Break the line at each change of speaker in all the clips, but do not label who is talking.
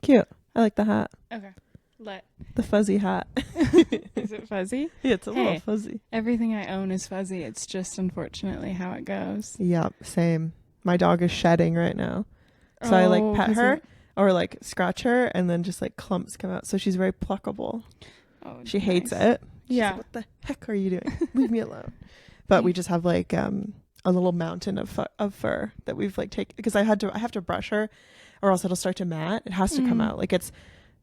Cute. I like the hat.
Okay.
The fuzzy hat.
Is it fuzzy?
Yeah, it's a little fuzzy.
Everything I own is fuzzy. It's just unfortunately how it goes.
Yeah, same. My dog is shedding right now. So I like pet her or like scratch her and then just like clumps come out. So she's very pluckable. Oh, she hates it. She's like, what the heck are you doing? Leave me alone. But we just have like a little mountain of fur that we've like taken because I have to brush her or else it'll start to mat. It has to come out. Like it's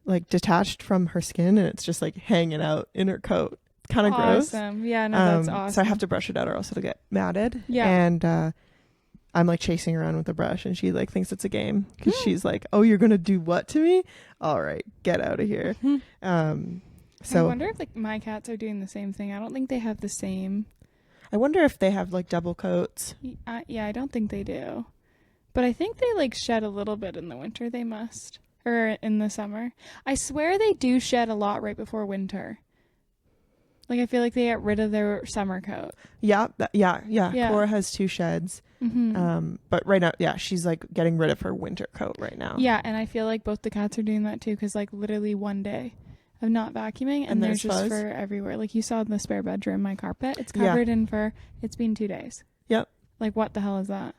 like detached from her skin and it's just like hanging out in her coat. Kind of gross.
Yeah, no, that's awesome.
So I have to brush it out or else it'll get matted. Yeah. And I'm like chasing around with the brush and she like thinks it's a game because she's like, oh, you're going to do what to me? All right, get out of here. So
I wonder if like my cats are doing the same thing. I don't think they have the same.
I wonder if they have like double coats.
Yeah, I don't think they do. But I think they like shed a little bit in the winter. They must. Or in the summer. I swear they do shed a lot right before winter. Like I feel like they get rid of their summer coat. Yeah.
Cora has 2 sheds. But right now, she's like getting rid of her winter coat right now.
Yeah, and I feel like both the cats are doing that too because like literally one day of not vacuuming and there's just fur everywhere. Like you saw in the spare bedroom, my carpet, it's covered in fur. It's been 2 days.
Yep.
Like what the hell is that?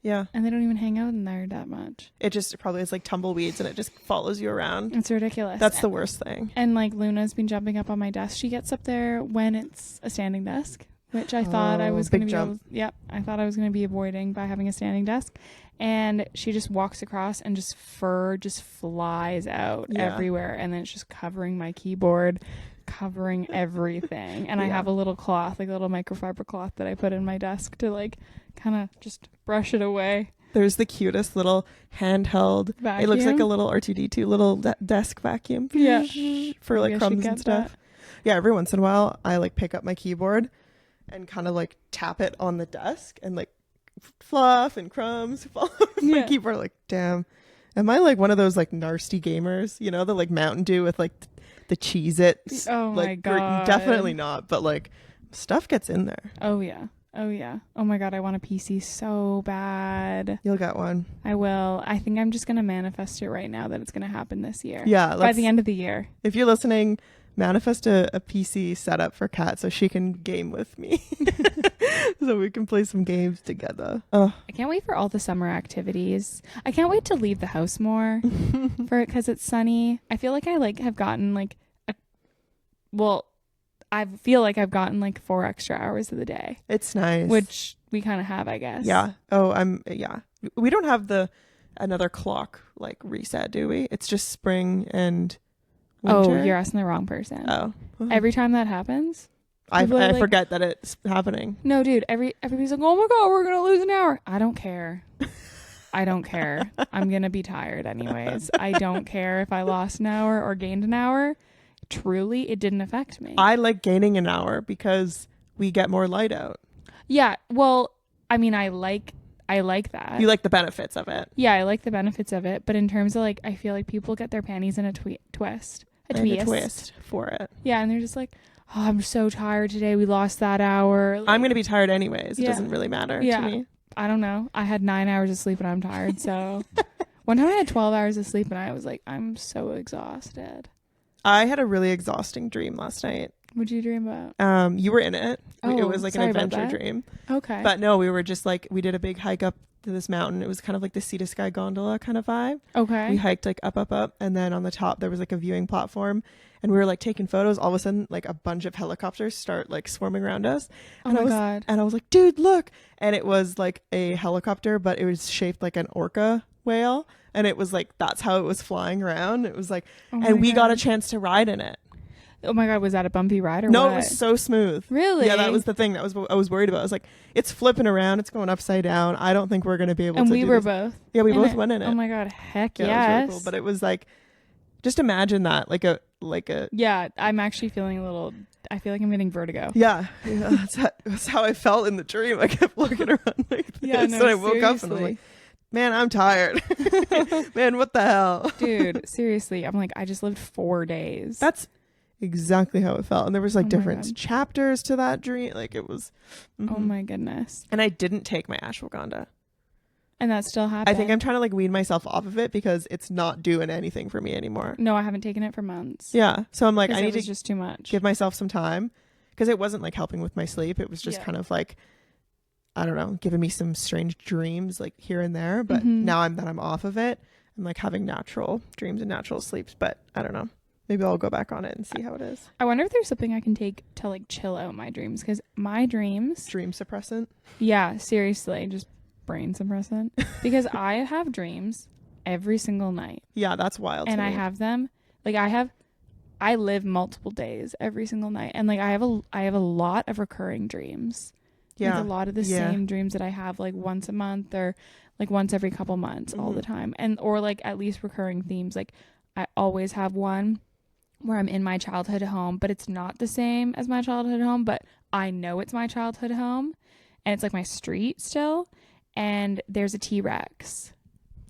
Yeah.
And they don't even hang out in there that much.
It just probably is like tumbleweeds and it just follows you around.
It's ridiculous.
That's the worst thing.
And like Luna's been jumping up on my desk. She gets up there when it's a standing desk, which I thought I was going to be I thought I was going to be avoiding by having a standing desk. And she just walks across and just fur just flies out everywhere. And then it's just covering my keyboard, covering everything. And I have a little cloth, like a little microfiber cloth that I put in my desk to like kind of just brush it away.
There's the cutest little handheld vacuum. It looks like a little R2D2 little desk vacuum.
Yeah.
For like crumbs and stuff. That. Yeah, every once in a while I like pick up my keyboard and kind of like tap it on the desk and like fluff and crumbs fall off my keyboard. Like, damn, am I like one of those like nasty gamers, you know, the like Mountain Dew with like the Cheez-Its?
Oh my god.
Definitely not, but like stuff gets in there.
Oh yeah. Oh my god, I want a PC so bad.
You'll get one.
I will. I think I'm just gonna manifest it right now that it's gonna happen this year.
Yeah,
by the end of the year.
If you're listening, manifest a PC setup for Kat so she can game with me. So we can play some games together.
I can't wait for all the summer activities. I can't wait to leave the house more because it's sunny. I feel like I like have gotten like I feel like I've gotten like 4 extra hours of the day.
It's nice.
Which we kind of have, I guess.
Yeah. We don't have another clock like reset, do we? It's just spring and winter.
Oh, you're asking the wrong person.
Oh.
Every time that happens,
I like, forget that it's happening.
No, dude, everybody's like, oh my god, we're going to lose an hour. I don't care. I don't care. I'm going to be tired anyways. I don't care if I lost an hour or gained an hour. Truly, it didn't affect me.
I like gaining an hour because we get more light out.
Yeah, well, I mean, I like that.
You like the benefits of it.
Yeah, I like the benefits of it. But in terms of like, I feel like people get their panties in a twist. A
twist for it.
Yeah, and they're just like, oh, I'm so tired today. We lost that hour. Like,
I'm going to be tired anyways. It doesn't really matter to me.
I don't know. I had 9 hours of sleep and I'm tired. So one time I had 12 hours of sleep and I was like, I'm so exhausted.
I had a really exhausting dream last night.
What'd you dream about?
You were in it.
Oh,
it was like an adventure dream.
Okay.
But no, we were just like, we did a big hike up to this mountain. It was kind of like the Sea to Sky gondola kind of vibe.
Okay.
We hiked like up. And then on the top, there was like a viewing platform. And we were like taking photos. All of a sudden, like a bunch of helicopters start like swarming around us. And
oh my God.
And I was like, dude, look. And it was like a helicopter, but it was shaped like an orca whale. And it was like, that's how it was flying around. It was like, and we got a chance to ride in it.
Oh my God, was that a bumpy ride or
no,
what?
It was so smooth.
Really?
Yeah, that was the thing. That was what I was worried about. I was like, it's flipping around. It's going upside down. I don't think we're going to be able to do this.
And we were both?
Yeah, we both went in it.
Oh my God, heck yes.
It was really cool. But it was like, just imagine that. Like a.
Yeah, I'm actually feeling I feel like I'm getting vertigo.
Yeah, that's how I felt in the dream. I kept looking around like this.
Yeah, no,
and I woke up and I was like, man, I'm tired. Man, what the hell?
Dude, seriously. I'm like, I just lived 4 days.
That's exactly how it felt. And there was like different chapters to that dream. Like it was.
Oh my goodness.
And I didn't take my ashwagandha.
And that still happens.
I think I'm trying to like wean myself off of it because it's not doing anything for me anymore.
No, I haven't taken it for months.
Yeah. So I'm like, I need to
just too much.
Give myself some time because it wasn't like helping with my sleep. It was just kind of like, I don't know, giving me some strange dreams like here and there. But now I'm off of it, I'm like having natural dreams and natural sleeps. But I don't know. Maybe I'll go back on it and see how it is.
I wonder if there's something I can take to like chill out my dreams, because my dreams.
Dream suppressant. Yeah,
seriously, just brain suppressant. Because I have dreams every single night.
Yeah, that's wild.
And I have them like I live multiple days every single night, and like I have a lot of recurring dreams. Yeah, like a lot of the same dreams that I have like once a month or like once every couple months all the time, and or like at least recurring themes. Like I always have one where I'm in my childhood home, but it's not the same as my childhood home, but I know it's my childhood home, and it's like my street still, and there's a T-Rex.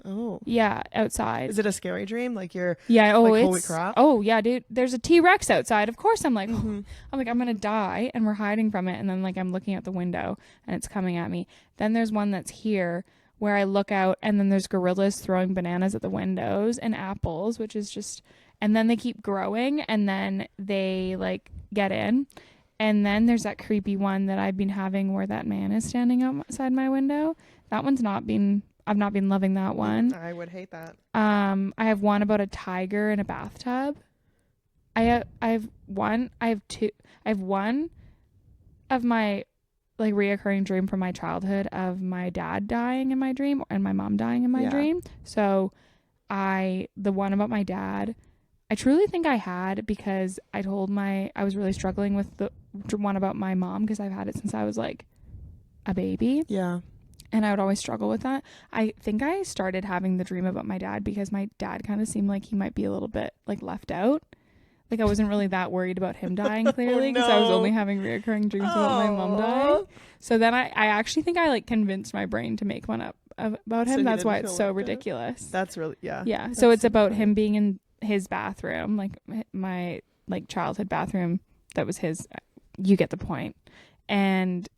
Oh.
Yeah, outside.
Is it a scary dream? Like you're
like,
holy crap.
Oh, yeah, dude. There's a T-Rex outside. Of course I'm like, I'm going to die, and we're hiding from it, and then like I'm looking out the window and it's coming at me. Then there's one that's here where I look out, and then there's gorillas throwing bananas at the windows and apples, which is just, and then they keep growing, and then they like get in. And then there's that creepy one that I've been having where that man is standing outside my window. That one's I've not been loving that one.
I would hate that.
I have one about a tiger in a bathtub. I have one of my like reoccurring dream from my childhood of my dad dying in my dream and my mom dying in my dream. So the one about my dad, I truly think I had, because I was really struggling with the one about my mom, because I've had it since I was like a baby.
Yeah.
And I would always struggle with that. I think I started having the dream about my dad because my dad kind of seemed like he might be a little bit like left out. Like I wasn't really that worried about him dying, clearly, because I was only having reoccurring dreams about my mom dying. So then I actually think I like convinced my brain to make one up about him. That's why it's so ridiculous.
That's really,
yeah. So it's about him being in his bathroom, like my like childhood bathroom. That was his. You get the point. And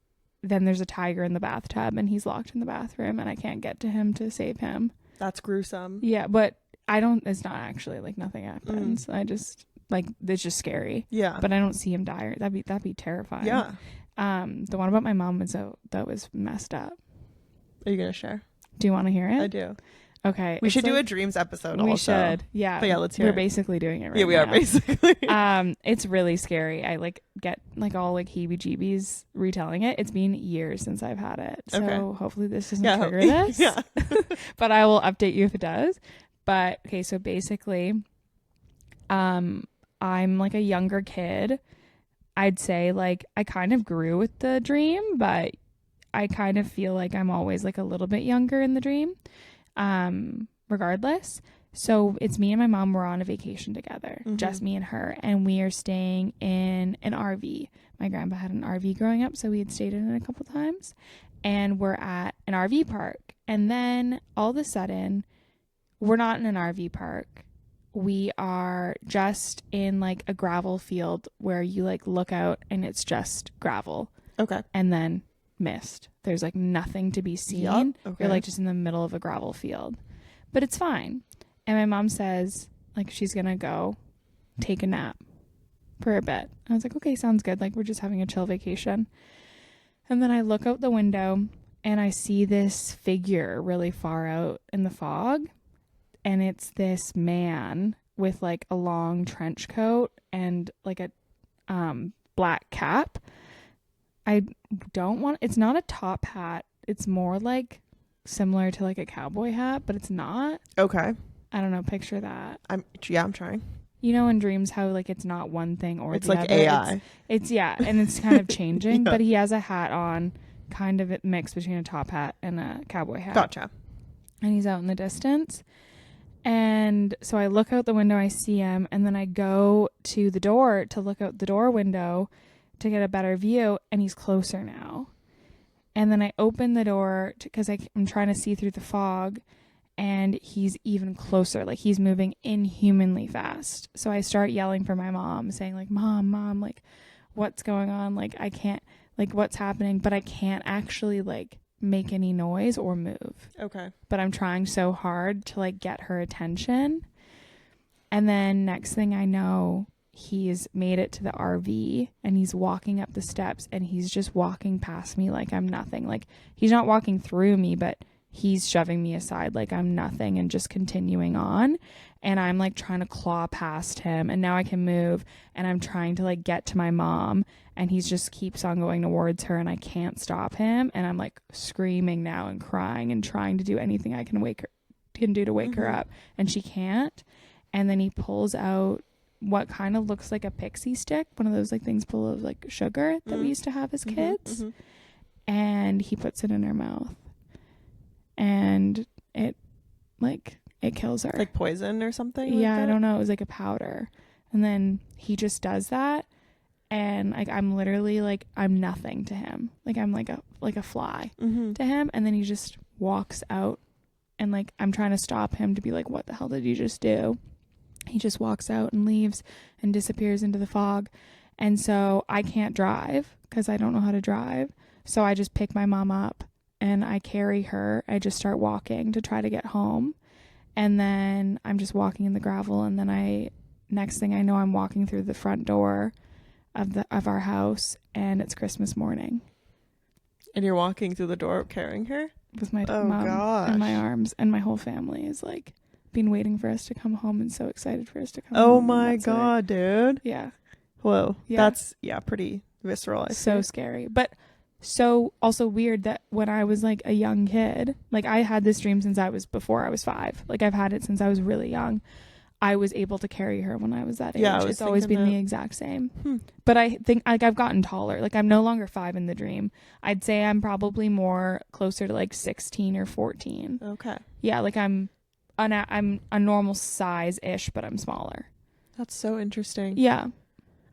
then there's a tiger in the bathtub, and he's locked in the bathroom, and I can't get to him to save him.
That's gruesome.
Yeah, but it's not actually like nothing happens. I just like, it's just scary.
Yeah.
But I don't see him die. That'd be terrifying.
Yeah.
The one about my mom that was messed up.
Are you gonna share?
Do you want to hear it?
I do.
Okay.
We should do a dreams episode.
We should. Yeah.
But yeah, let's hear
We're
it.
basically doing it right now.
Yeah, we are basically.
It's really scary. I like get like all like heebie-jeebies retelling it. It's been years since I've had it. So hopefully this doesn't trigger this.
Yeah.
But I will update you if it does. But okay, so basically, I'm like a younger kid. I'd say like I kind of grew with the dream, but I kind of feel like I'm always like a little bit younger in the dream. Regardless. So it's me and my mom. We're on a vacation together, just me and her, and we are staying in an RV. My grandpa had an RV growing up, so we had stayed in it a couple times, and we're at an RV park. And then all of a sudden, we're not in an RV park. We are just in like a gravel field where you like look out and it's just gravel.
Okay.
And then mist. There's like nothing to be seen.
Yep. Okay.
You're like just in the middle of a gravel field, but it's fine. And my mom says like she's gonna go take a nap for a bit. I was like, okay, sounds good. Like we're just having a chill vacation. And then I look out the window and I see this figure really far out in the fog, and it's this man with like a long trench coat and like a black cap. It's not a top hat. It's more like similar to like a cowboy hat, but it's not.
Okay.
I don't know. Picture that.
I'm trying.
You know, in dreams how like it's not one thing or
it's
the
like
other.
AI.
It's and it's kind of changing, but he has a hat on, kind of a mix between a top hat and a cowboy hat.
Gotcha.
And he's out in the distance. And so I look out the window, I see him, and then I go to the door to look out the door window to get a better view, and he's closer now. And then I open the door because I'm trying to see through the fog, and he's even closer. Like he's moving inhumanly fast. So I start yelling for my mom, saying like, mom, like what's going on? Like I can't, like what's happening? But I can't actually like make any noise or move.
Okay.
But I'm trying so hard to like get her attention. And then next thing I know, he's made it to the RV and he's walking up the steps and he's just walking past me like I'm nothing. Like he's not walking through me, but he's shoving me aside like I'm nothing and just continuing on. And I'm like trying to claw past him, and now I can move, and I'm trying to like get to my mom, and he's just keeps on going towards her and I can't stop him. And I'm like screaming now and crying and trying to do anything I can do to wake her up, and she can't. And then he pulls out what kind of looks like a pixie stick, one of those like things full of like sugar that we used to have as kids, and he puts it in her mouth, and it kills her.
Like poison or something?
Yeah,
like
I don't know. It was like a powder. And then he just does that, and like I'm literally like I'm nothing to him. Like I'm like a fly to him, and then he just walks out, and like I'm trying to stop him to be like, what the hell did you just do? He just walks out and leaves and disappears into the fog. And so I can't drive because I don't know how to drive. So I just pick my mom up and I carry her. I just start walking to try to get home. And then I'm just walking in the gravel. And then next thing I know, I'm walking through the front door of our house, and it's Christmas morning.
And you're walking through the door carrying her?
With my mom in my arms, and my whole family is like been waiting for us to come home and so excited for us to come home.
Oh my God, dude.
Yeah.
Whoa.
Yeah.
That's pretty visceral.
So scary. But so also weird that when I was like a young kid, like I had this dream before I was 5. Like I've had it since I was really young. I was able to carry her when I was that age. Yeah, it's always been the exact same. But I think like I've gotten taller. Like I'm no longer 5 in the dream. I'd say I'm probably more closer to like 16 or 14.
Okay.
Yeah, like I'm a normal size-ish, but I'm smaller.
That's so interesting.
Yeah.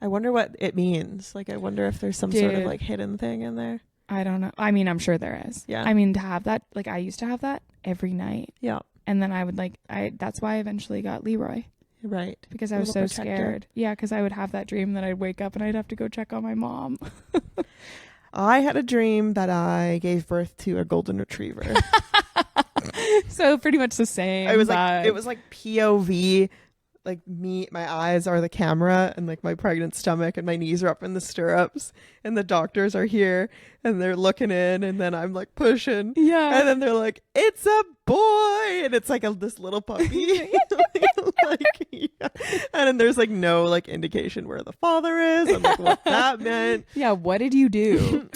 I wonder what it means. Like I wonder if there's some sort of like hidden thing in there.
I don't know. I mean, I'm sure there is.
Yeah.
I mean, to have that, like I used to have that every night.
Yeah.
And then I would that's why I eventually got Leroy.
Right.
Because I was so scared. Yeah, because I would have that dream that I'd wake up and I'd have to go check on my mom.
I had a dream that I gave birth to a golden retriever.
So pretty much the same.
It was like POV, like me, my eyes are the camera, and like my pregnant stomach, and my knees are up in the stirrups, and the doctors are here and they're looking in, and then I'm like pushing, and then they're like, it's a boy, and it's like this little puppy. And then there's like no like indication where the father is and like what that meant.
Yeah, what did you do?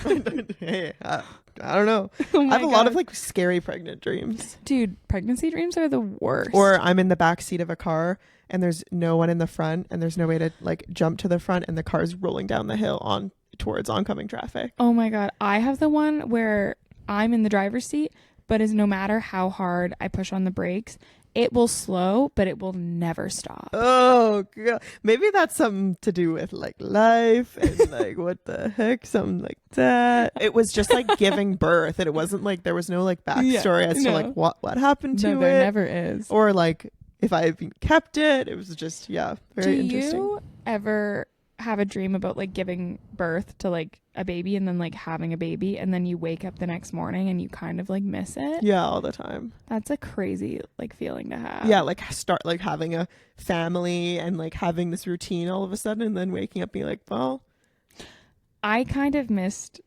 Hey, I don't know. I have a lot of like scary pregnant dreams.
Dude, pregnancy dreams are the worst.
Or I'm in the back seat of a car and there's no one in the front, and there's no way to like jump to the front, and the car's rolling down the hill towards oncoming traffic.
Oh my God. I have the one where I'm in the driver's seat, but no matter how hard I push on the brakes, it will slow, but it will never stop.
Oh God. Maybe that's something to do with like life and like what the heck, something like that. It was just like giving birth, and it wasn't like there was no like backstory as to like what happened to it.
There never is.
Or like if I even kept it. It was just very interesting.
Do you ever have a dream about like giving birth to like a baby and then like having a baby, and then you wake up the next morning and you kind of like miss it?
Yeah, all the time.
That's a crazy like feeling to have.
Yeah, like start like having a family and like having this routine all of a sudden, and then waking up being like, well,
I kind of missed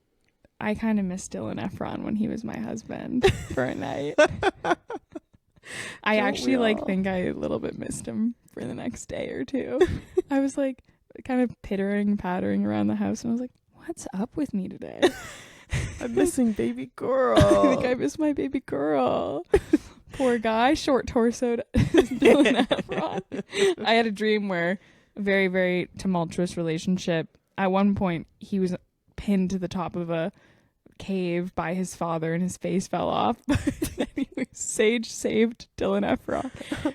Dylan Efron when he was my husband for a night. I actually like think I a little bit missed him for the next day or two. I was like kind of pattering around the house, and I was like, what's up with me today?
I'm missing baby girl.
I think I miss my baby girl. Poor guy, short torsoed Dylan Efron. I had a dream where a very, very tumultuous relationship. At one point, he was pinned to the top of a cave by his father and his face fell off. Anyway, Sage saved Dylan Efron,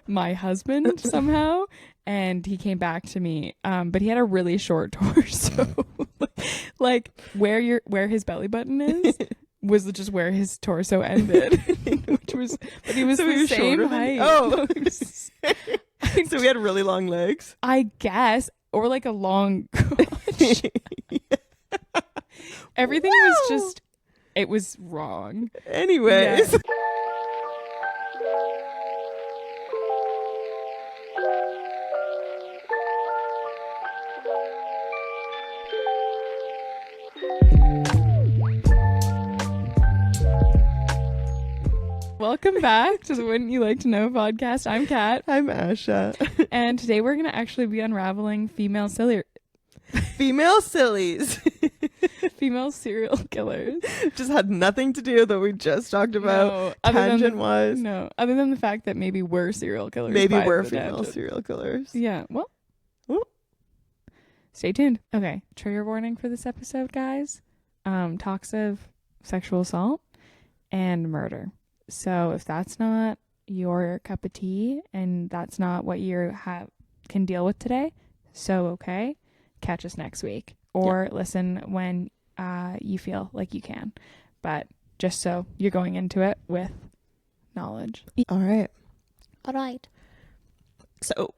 my husband, somehow, and he came back to me. But he had a really short torso. Like where his belly button is was just where his torso ended. But he was the same height.
Oh. So he had really long legs,
I guess, or like a long crotch. Everything was just It was wrong.
Anyways. Yeah.
Welcome back to the Wouldn't You Like to Know podcast. I'm Cat.
I'm Asha.
And today we're going to actually be unraveling female sillies.
Female
serial killers.
Just had nothing to do with what we just talked about. No, tangent-wise.
No, other than the fact that maybe we're serial killers.
Maybe we're female serial killers.
Yeah, well. Ooh. Stay tuned. Okay, trigger warning for this episode, guys. Talks of sexual assault and murder. So if that's not your cup of tea and that's not what you can deal with today, so okay, catch us next week or listen when you feel like you can. But just so you're going into it with knowledge.
All right. So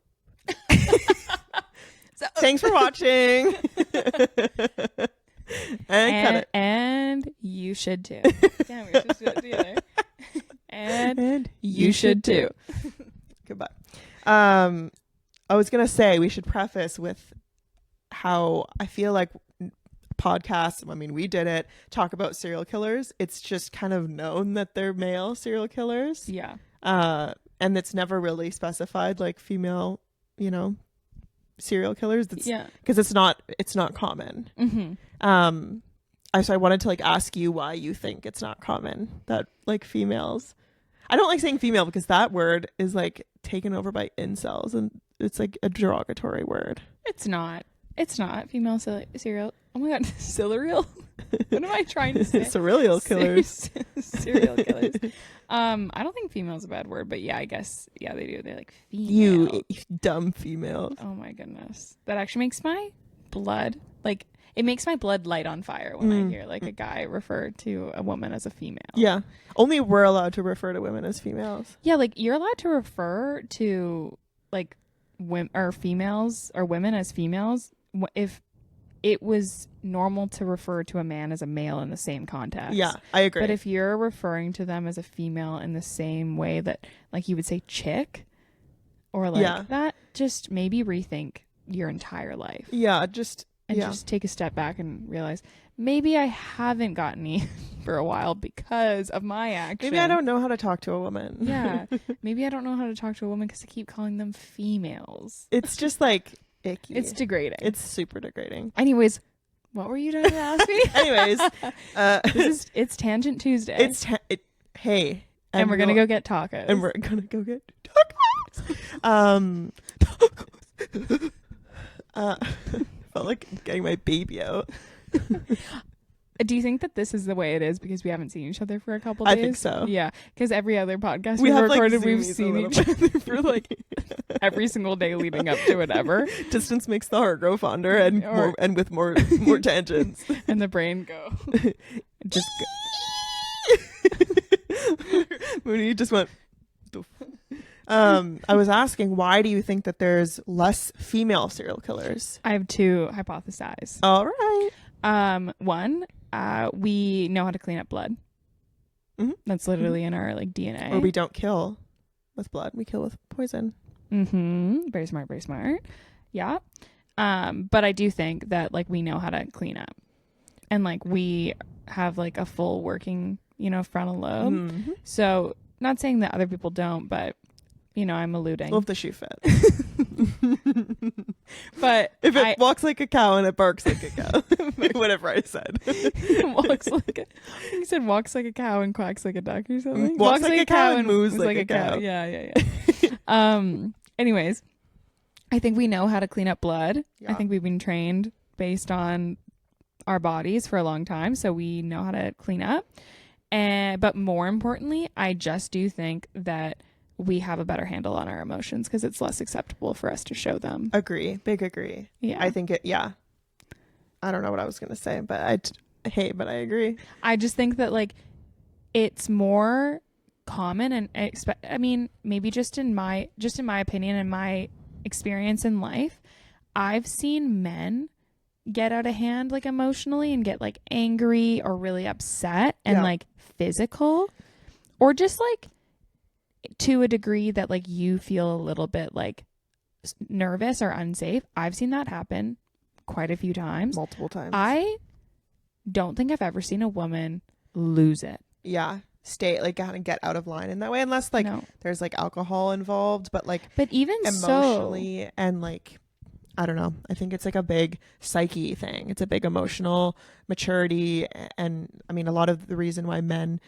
thanks for watching. and cut it.
And you should too. Damn, we're supposed to do it together. And you should too.
Goodbye. I was going to say we should preface with how I feel like podcasts, I mean, we did it, talk about serial killers. It's just kind of known that they're male serial killers.
Yeah.
And it's never really specified like female, serial killers. Because it's not common.
Mm-hmm.
So I wanted to like ask you why you think it's not common that like females. I don't like saying female because that word is like taken over by incels and it's like a derogatory word.
It's not female serial. Oh my god, serial. What am I trying to say?
Serial killers.
Serial killers. I don't think female's a bad word, but yeah, I guess they do. They're like female.
You dumb females.
Oh my goodness, that actually makes my blood like. It makes my blood light on fire when I hear like a guy refer to a woman as a female.
Yeah. Only we're allowed to refer to women as females.
Yeah, like you're allowed to refer to like women or females or women as females if it was normal to refer to a man as a male in the same context.
Yeah, I agree.
But if you're referring to them as a female in the same way that like you would say chick or like that, just maybe rethink your entire life.
Yeah, just
take a step back and realize maybe I haven't gotten any for a while because of my action.
Maybe I don't know how to talk to a woman.
Yeah. Maybe I don't know how to talk to a woman because I keep calling them females.
It's just like icky.
It's degrading.
It's super degrading.
Anyways, what were you trying to ask me?
Anyways.
It's Tangent Tuesday.
Hey.
And we're going to go get tacos.
And we're going to go get tacos. Felt like getting my baby out.
Do you think that this is the way it is because we haven't seen each other for a couple days?
I think so.
Yeah, because every other podcast we recorded, like, we've seen each other for like every single day leading up to whatever.
Distance makes the heart grow fonder, and with more tangents,
and the brain go just
go. Mooney just went. I was asking, why do you think that there's less female serial killers?
I have two hypothesize.
All right.
One, we know how to clean up blood. Mm-hmm. That's literally in our like DNA.
Or we don't kill with blood; we kill with poison.
Mm-hmm. Very smart. Very smart. Yeah. But I do think that like we know how to clean up, and like we have like a full working, frontal lobe. Mm-hmm. So not saying that other people don't, but. I'm alluding.
Well, if the shoe fit.
But
if it walks like a cow and it barks like a cow. Whatever I said.
You said walks like a cow and quacks like a duck or something?
Walks like a cow and moves like a cow.
Yeah. Anyways, I think we know how to clean up blood. Yeah. I think we've been trained based on our bodies for a long time. So we know how to clean up. But more importantly, I just do think that we have a better handle on our emotions because it's less acceptable for us to show them.
Big agree.
Yeah.
I think I don't know what I was going to say, but I agree.
I just think that like it's more common and maybe just in my opinion and my experience in life, I've seen men, get out of hand like emotionally and get like angry or really upset and like physical, or just like to a degree that like you feel a little bit like nervous or unsafe. I've seen that happen quite a few times.
Multiple times.
I don't think I've ever seen a woman lose it.
Yeah. Stay like kind of get out of line in that way, unless like there's like alcohol involved, but
even
emotionally and like I don't know, I think it's like a big psyche thing. It's a big emotional maturity, and I mean a lot of the reason why men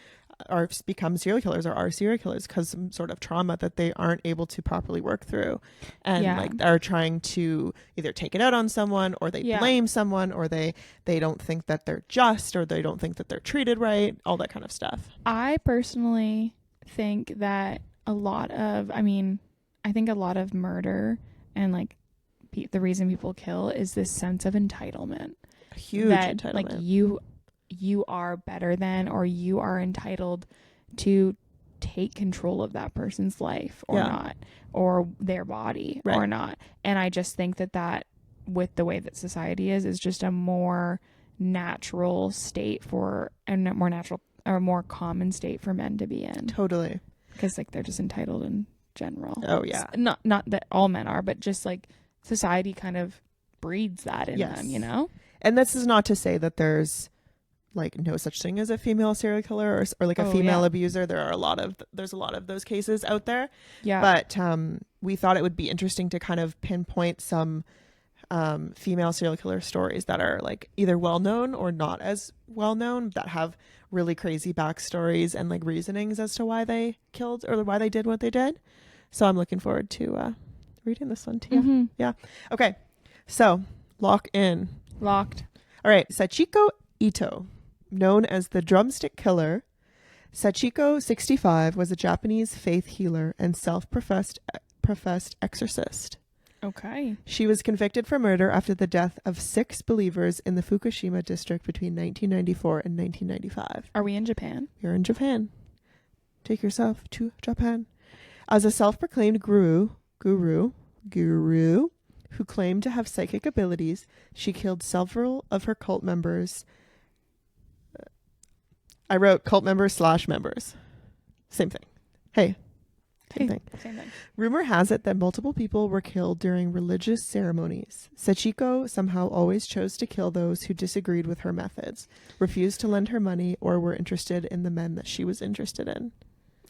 become serial killers or are serial killers because some sort of trauma that they aren't able to properly work through, and like are trying to either take it out on someone, or they blame someone, or they don't think that they're just, or they don't think that they're treated right, all that kind of stuff.
I personally think that I think a lot of murder and like the reason people kill is this sense of entitlement.
A huge entitlement.
Like you are better than, or you are entitled to take control of that person's life or not, or their body or not. And I just think that with the way that society is just a more natural state a more common state for men to be in.
Totally.
Because like they're just entitled in general.
Oh yeah.
Not that all men are, but just like society kind of breeds that in them, you know?
And this is not to say that there's like no such thing as a female serial killer or like a female abuser. There's a lot of those cases out there. Yeah. But we thought it would be interesting to kind of pinpoint some female serial killer stories that are like either well known or not as well known, that have really crazy backstories and like reasonings as to why they killed or why they did what they did. So I'm looking forward to reading this one to you. Mm-hmm. Yeah. Okay. So locked. All right. Sachiko Ito, known as the Drumstick Killer. Sachiko, 65, was a Japanese faith healer and self-professed exorcist.
Okay.
She was convicted for murder after the death of 6 believers in the Fukushima district between 1994 and 1995.
Are we in Japan?
You're in Japan. Take yourself to Japan. As a self-proclaimed guru who claimed to have psychic abilities, she killed several of her cult members. I wrote cult members / members. Same thing. Same thing. Rumor has it that multiple people were killed during religious ceremonies. Sachiko somehow always chose to kill those who disagreed with her methods, refused to lend her money, or were interested in the men that she was interested in.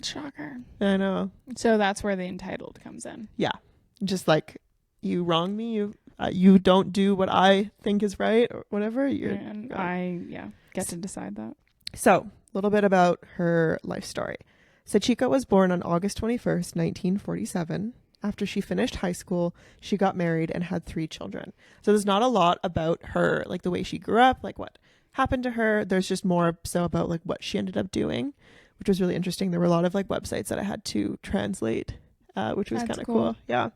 Shocker.
I know.
So that's where the entitled comes in.
Yeah. Just like, you wrong me, you don't do what I think is right or whatever.
I get to decide that.
So, a little bit about her life story. Sachiko was born on August 21st, 1947. After she finished high school, she got married and had 3 children. So there's not a lot about her, like the way she grew up, like what happened to her. There's just more so about like what she ended up doing, which was really interesting. There were a lot of like websites that I had to translate, which was kind of cool. Yeah.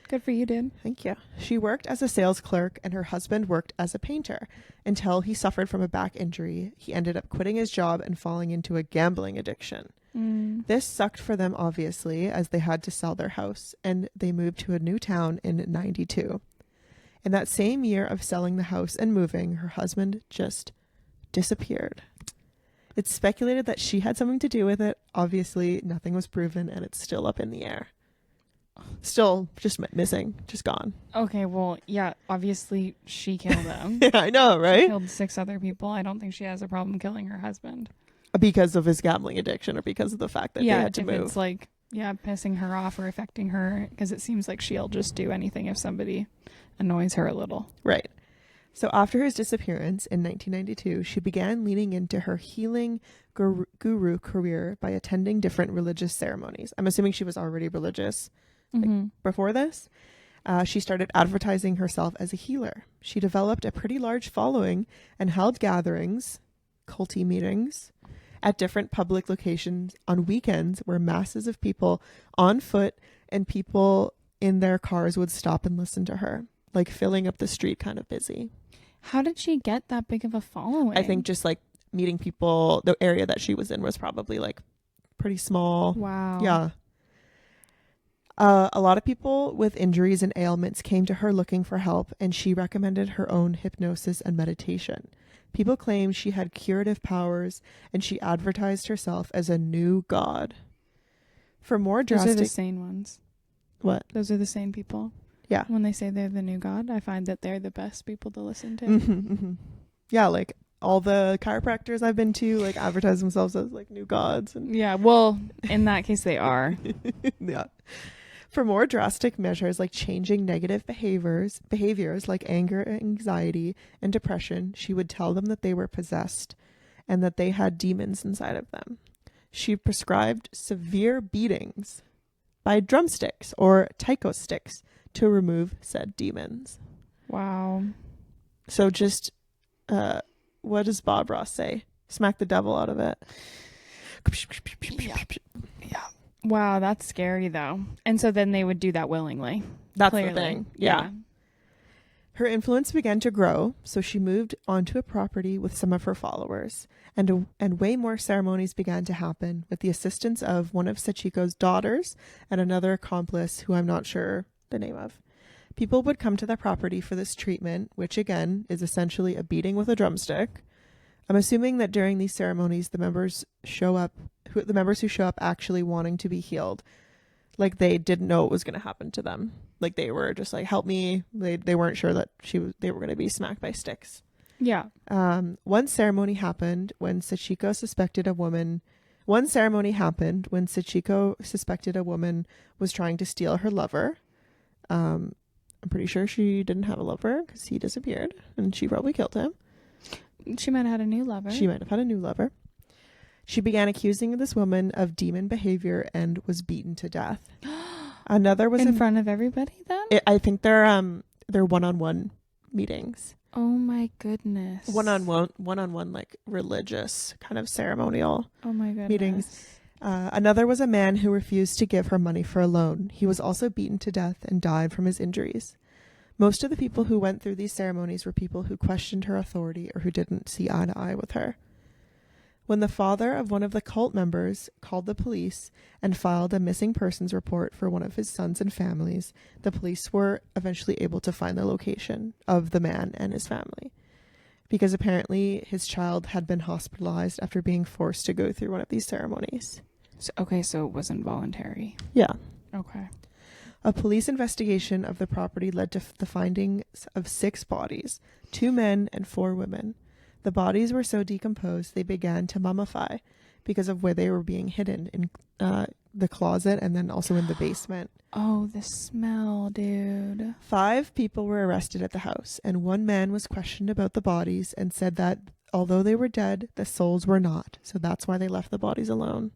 Good for you, dude.
Thank you. She worked as a sales clerk and her husband worked as a painter until he suffered from a back injury. He ended up quitting his job and falling into a gambling addiction. This sucked for them, obviously, as they had to sell their house, and they moved to a new town in 92. In that same year of selling the house and moving, her husband just disappeared. It's speculated that she had something to do with it. Obviously, nothing was proven, and it's still up in the air. Still just missing, just gone.
Okay, well, yeah, obviously she killed him.
Yeah, I know, right?
She killed 6 other people. I don't think she has a problem killing her husband.
Because of his gambling addiction or because of the fact that they had to move.
It's like, pissing her off or affecting her, because it seems like she'll just do anything if somebody annoys her a little.
Right. So after his disappearance in 1992, she began leaning into her healing guru career by attending different religious ceremonies. I'm assuming she was already religious before this. She started advertising herself as a healer. She developed a pretty large following and held gatherings, culty meetings, at different public locations on weekends where masses of people on foot and people in their cars would stop and listen to her, like filling up the street, kind of busy.
How did she get that big of a following?
I think just like meeting people. The area that she was in was probably like pretty small.
Wow.
Yeah. A lot of people with injuries and ailments came to her looking for help, and she recommended her own hypnosis and meditation. People claimed she had curative powers, and she advertised herself as a new god. For more drastic...
Those are the sane ones.
What?
Those are the sane people.
Yeah.
When they say they're the new god, I find that they're the best people to listen to.
Mm-hmm, mm-hmm. Yeah, like all the chiropractors I've been to like advertise themselves as like new gods. And
yeah, well, in that case they are.
Yeah. For more drastic measures like changing negative behaviors like anger, anxiety, and depression, she would tell them that they were possessed and that they had demons inside of them. She prescribed severe beatings by drumsticks or taiko sticks to remove said demons.
Wow.
So just, what does Bob Ross say? Smack the devil out of it.
Yeah. Wow, that's scary though. And so then they would do that willingly.
That's
clearly.
The thing. Yeah. Her influence began to grow, so she moved onto a property with some of her followers, and way more ceremonies began to happen with the assistance of one of Sachiko's daughters and another accomplice who I'm not sure the name of. People would come to the property for this treatment, which again is essentially a beating with a drumstick. I'm assuming that during these ceremonies, the members who show up actually wanting to be healed, like they didn't know what was going to happen to them. Like they were just like, help me. They weren't sure that they were going to be smacked by sticks.
Yeah.
One ceremony happened when Sachiko suspected a woman was trying to steal her lover. I'm pretty sure she didn't have a lover because he disappeared and she probably killed him.
She might have had a new lover.
She might have had a new lover. She began accusing this woman of demon behavior and was beaten to death. Another was
in front of everybody then?
I think they're one-on-one meetings.
Oh my goodness.
One-on-one like religious kind of ceremonial meetings. Another was a man who refused to give her money for a loan. He was also beaten to death and died from his injuries. Most of the people who went through these ceremonies were people who questioned her authority or who didn't see eye to eye with her. When the father of one of the cult members called the police and filed a missing persons report for one of his sons and families, the police were eventually able to find the location of the man and his family, because apparently his child had been hospitalized after being forced to go through one of these ceremonies.
So it wasn't voluntary.
Yeah.
Okay.
A police investigation of the property led to the finding of 6 bodies, 2 men and 4 women. The bodies were so decomposed they began to mummify because of where they were being hidden in the closet and then also in the basement.
Oh, the smell, dude.
5 people were arrested at the house, and 1 man was questioned about the bodies and said that although they were dead, the souls were not, so that's why they left the bodies alone.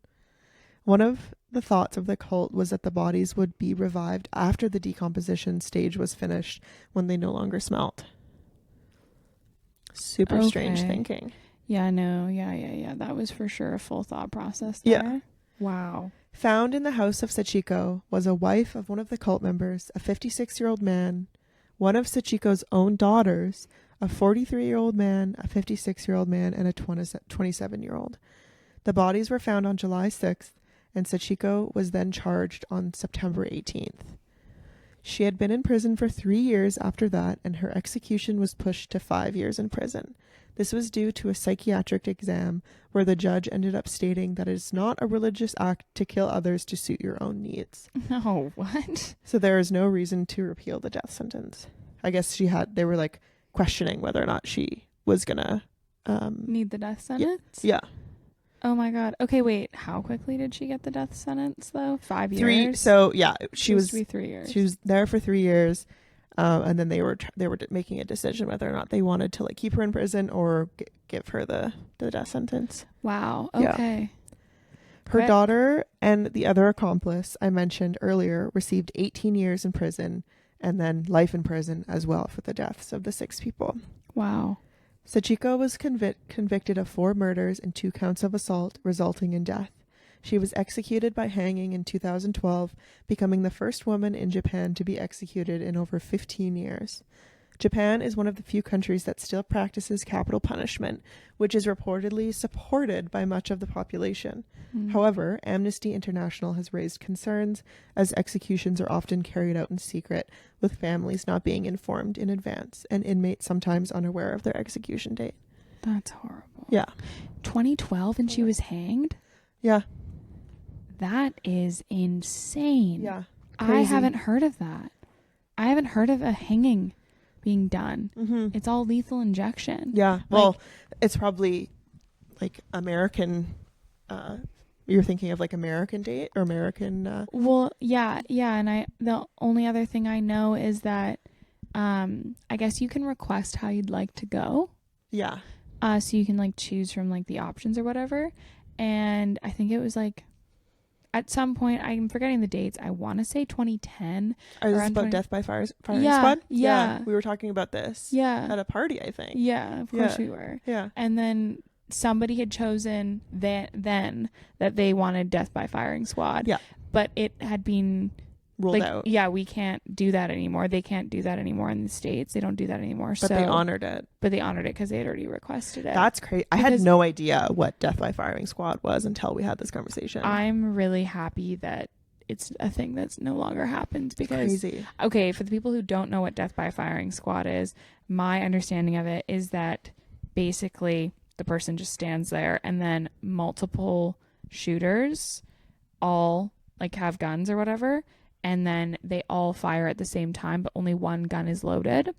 One of the thoughts of the cult was that the bodies would be revived after the decomposition stage was finished when they no longer smelt. Super strange thinking.
Yeah, no, yeah. That was for sure a full thought process there.
Yeah.
Wow.
Found in the house of Sachiko was a wife of one of the cult members, a 56-year-old man, one of Sachiko's own daughters, a 43-year-old man, a 56-year-old man, and a 27-year-old. The bodies were found on July 6th, and Sachiko was then charged on September 18th. She had been in prison for 3 years after that, and her execution was pushed to 5 years in prison. This was due to a psychiatric exam where the judge ended up stating that it is not a religious act to kill others to suit your own needs.
No, what?
So there is no reason to repeal the death sentence. I guess they were like questioning whether or not she was gonna
need the death sentence?
Yeah.
Oh my god. Okay, wait. How quickly did she get the death sentence though? 5 years?
So yeah, she was
3 years.
She was there for 3 years, and then they were making a decision whether or not they wanted to like keep her in prison or give her the death sentence.
Wow. Okay.
Yeah. Her daughter and the other accomplice I mentioned earlier received 18 years in prison and then life in prison as well for the deaths of the 6 people.
Wow.
Sachiko was convicted of 4 murders and 2 counts of assault, resulting in death. She was executed by hanging in 2012, becoming the first woman in Japan to be executed in over 15 years. Japan is one of the few countries that still practices capital punishment, which is reportedly supported by much of the population. However, Amnesty International has raised concerns as executions are often carried out in secret, with families not being informed in advance and inmates sometimes unaware of their execution date.
That's horrible.
Yeah.
2012 and she was hanged?
Yeah.
That is insane.
Yeah.
Crazy. I haven't heard of that. I haven't heard of a hanging being done. It's all lethal injection.
Yeah. Well, it's probably like American, you're thinking of like American date or American.
Well, yeah. And the only other thing I know is that, I guess you can request how you'd like to go.
Yeah.
So you can like choose from like the options or whatever. And I think it was like, at some point, I'm forgetting the dates. I want to say 2010.
Is this about death by firing squad?
Yeah.
We were talking about this.
Yeah.
At a party, I think.
Yeah, of course we were.
Yeah.
And then somebody had chosen then that they wanted death by firing squad.
Yeah.
But it had been
ruled out.
Yeah, we can't do that anymore. They can't do that anymore in the States. They don't do that anymore.
But they honored it.
But they honored it because they had already requested it.
That's crazy. I had no idea what death by firing squad was until we had this conversation.
I'm really happy that it's a thing that's no longer happens because
it's crazy.
Okay, for the people who don't know what death by firing squad is, my understanding of it is that basically the person just stands there and then multiple shooters all like have guns or whatever, and then they all fire at the same time, but only one gun is loaded.